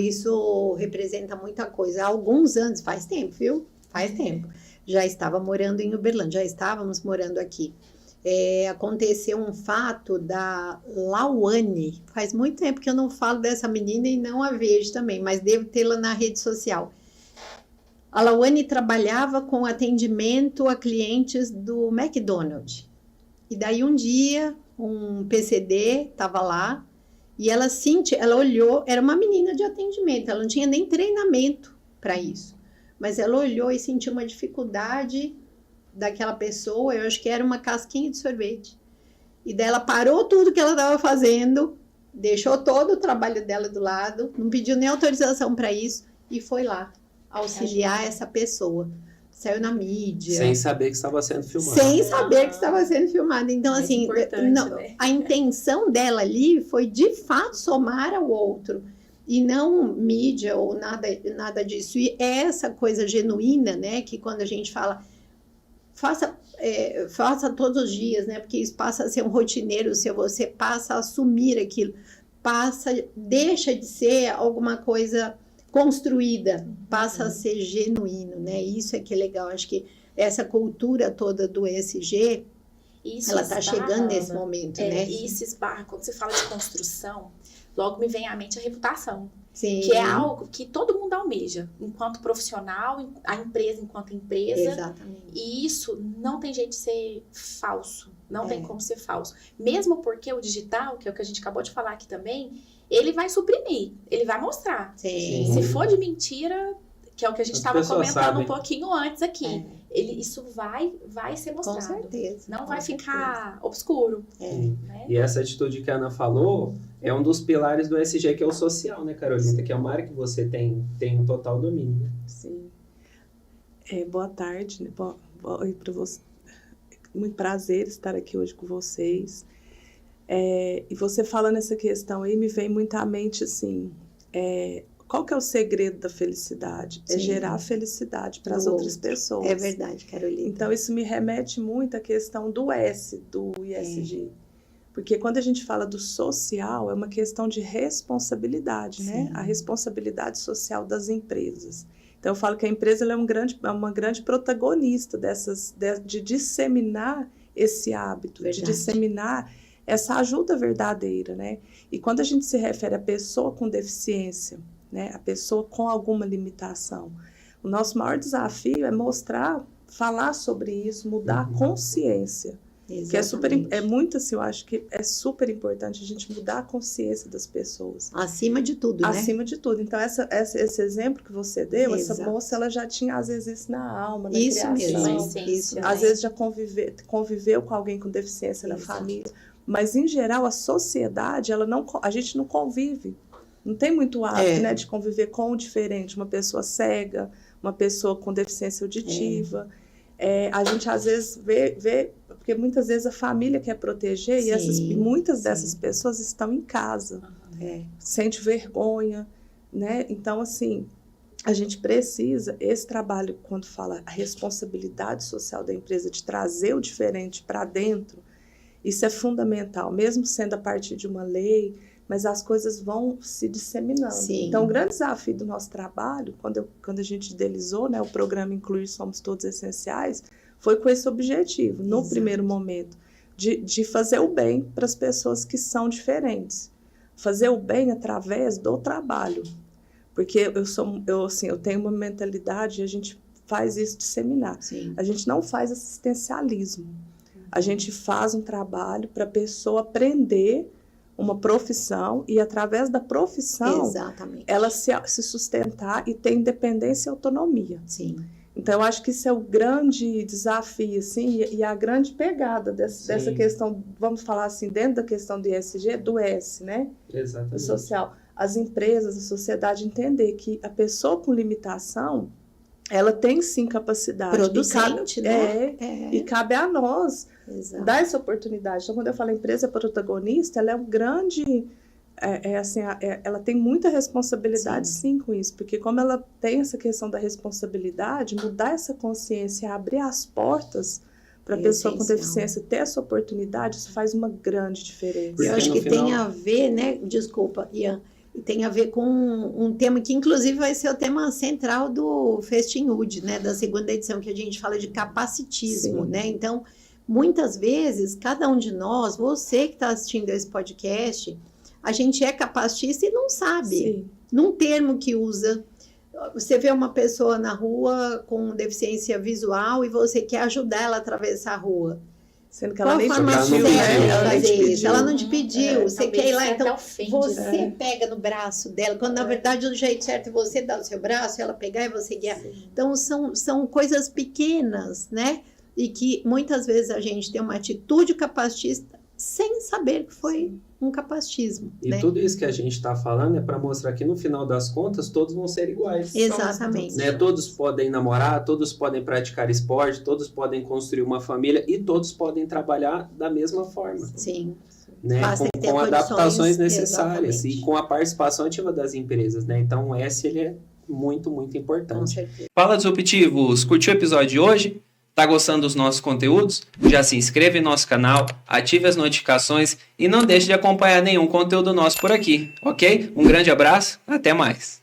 Isso representa muita coisa. Há alguns anos, faz tempo, viu? Faz tempo. Já estava morando em Uberlândia, já estávamos morando aqui. Aconteceu um fato da Lauane. Faz muito tempo que eu não falo dessa menina e não a vejo também, mas devo tê-la na rede social. A Lauane trabalhava com atendimento a clientes do McDonald's. E daí um dia, um PCD estava lá e ela olhou, era uma menina de atendimento, ela não tinha nem treinamento para isso. Mas ela olhou e sentiu uma dificuldade daquela pessoa, eu acho que era uma casquinha de sorvete. E daí ela parou tudo que ela estava fazendo, deixou todo o trabalho dela do lado, não pediu nem autorização para isso e foi lá auxiliar essa pessoa. Saiu na mídia. Sem saber que estava sendo filmado. Sem saber que estava sendo filmado. Então, assim, né? A intenção dela ali foi, de fato, somar ao outro. E não mídia ou nada disso. E é essa coisa genuína, né? Que quando a gente fala, faça todos os dias, né? Porque isso passa a ser um rotineiro seu. Você passa a assumir aquilo. Deixa de ser alguma coisa construída, passa a ser genuíno, né? Isso é que é legal. Acho que essa cultura toda do ESG, ela está chegando nesse momento, né? E isso esbarra, quando você fala de construção, logo me vem à mente a reputação. Sim. Que é algo que todo mundo almeja, enquanto profissional, a empresa enquanto empresa. Exatamente. E isso não tem jeito de ser falso, não tem como ser falso. Mesmo porque o digital, que é o que a gente acabou de falar aqui também, ele vai suprimir, ele vai mostrar. Sim. Se for de mentira, que é o que a gente estava comentando um pouquinho antes aqui, isso vai ser mostrado. Com certeza. Não vai ficar obscuro. Né? E essa atitude que a Ana falou é um dos pilares do ESG, que é o social, né, Carolina? Que é uma área que você tem um total domínio. Né? Sim. Boa tarde, né? Oi para você. Muito prazer estar aqui hoje com vocês. E você falando essa questão aí, me vem muito à mente, assim, qual que é o segredo da felicidade? Sim. É gerar felicidade para as outras pessoas. É verdade, Carolina. Então, isso me remete muito à questão do S, do ISG. Porque quando a gente fala do social, é uma questão de responsabilidade, né? A responsabilidade social das empresas. Então, eu falo que a empresa ela é uma grande protagonista de disseminar esse hábito, de disseminar essa ajuda verdadeira, né? E quando a gente se refere à pessoa com deficiência, né? A pessoa com alguma limitação, o nosso maior desafio é falar sobre isso, mudar a consciência. Exatamente. Que é muito assim, eu acho que é super importante a gente mudar a consciência das pessoas. Acima de tudo, né? Acima de tudo. Então, esse exemplo que você deu, essa moça, ela já tinha, às vezes, isso na alma, na criação. Isso mesmo. Às vezes, já conviveu com alguém com deficiência na família. Mas, em geral, a sociedade, a gente não convive. Não tem muito hábito, né, de conviver com o diferente. Uma pessoa cega, uma pessoa com deficiência auditiva. A gente, às vezes, vê porque muitas vezes a família quer proteger e muitas dessas pessoas estão em casa. Sente vergonha, né? Então, assim, a gente precisa, esse trabalho, quando fala a responsabilidade social da empresa, de trazer o diferente para dentro, isso é fundamental, mesmo sendo a partir de uma lei, mas as coisas vão se disseminando. Sim. Então, o grande desafio do nosso trabalho, quando a gente idealizou, né, o programa Incluir Somos Todos Essenciais, foi com esse objetivo, no primeiro momento, de fazer o bem para as pessoas que são diferentes. Fazer o bem através do trabalho. Porque eu tenho uma mentalidade e a gente faz isso disseminar. Sim. A gente não faz assistencialismo. A gente faz um trabalho para a pessoa aprender uma profissão e, através da profissão, ela se sustentar e ter independência e autonomia. Sim. Então, eu acho que isso é o grande desafio, assim, e a grande pegada dessa questão, vamos falar assim, dentro da questão do ESG, do S, né? Exatamente. Do social. As empresas, a sociedade entender que a pessoa com limitação, ela tem sim capacidade. Producente, né? E cabe a nós dar essa oportunidade. Então, quando eu falo empresa protagonista, ela é um grande... ela tem muita responsabilidade, sim, com isso. Porque como ela tem essa questão da responsabilidade, mudar essa consciência, abrir as portas para a pessoa com deficiência ter essa oportunidade, isso faz uma grande diferença. Eu acho que tem a ver, né? Desculpa, Ian. e tem a ver com um tema que, inclusive, vai ser o tema central do Festinhood, né? Da segunda edição, que a gente fala de capacitismo, né? Então, muitas vezes, cada um de nós, você que está assistindo esse podcast, a gente é capacitista e não sabe. Num termo que usa. Você vê uma pessoa na rua com deficiência visual e você quer ajudar ela a atravessar a rua. Sendo que ela nem te pediu, né? Ela não te pediu. Você quer ir lá, então você né? pega no braço dela, quando na verdade o jeito certo é você dar o seu braço, ela pegar e você guiar. Então são coisas pequenas, né? E que muitas vezes a gente tem uma atitude capacitista sem saber que foi um capacitismo. E né? tudo isso que a gente está falando é para mostrar que no final das contas todos vão ser iguais. Exatamente. Né? Todos podem namorar, todos podem praticar esporte, todos podem construir uma família e todos podem trabalhar da mesma forma. Sim. Né? Com adaptações necessárias exatamente. E com a participação ativa das empresas. Né? Então o S ele é muito, muito importante. Com certeza. Fala, Disruptivos! Curtiu o episódio de hoje? Tá gostando dos nossos conteúdos? Já se inscreve em nosso canal, ative as notificações e não deixe de acompanhar nenhum conteúdo nosso por aqui, ok? Um grande abraço, até mais!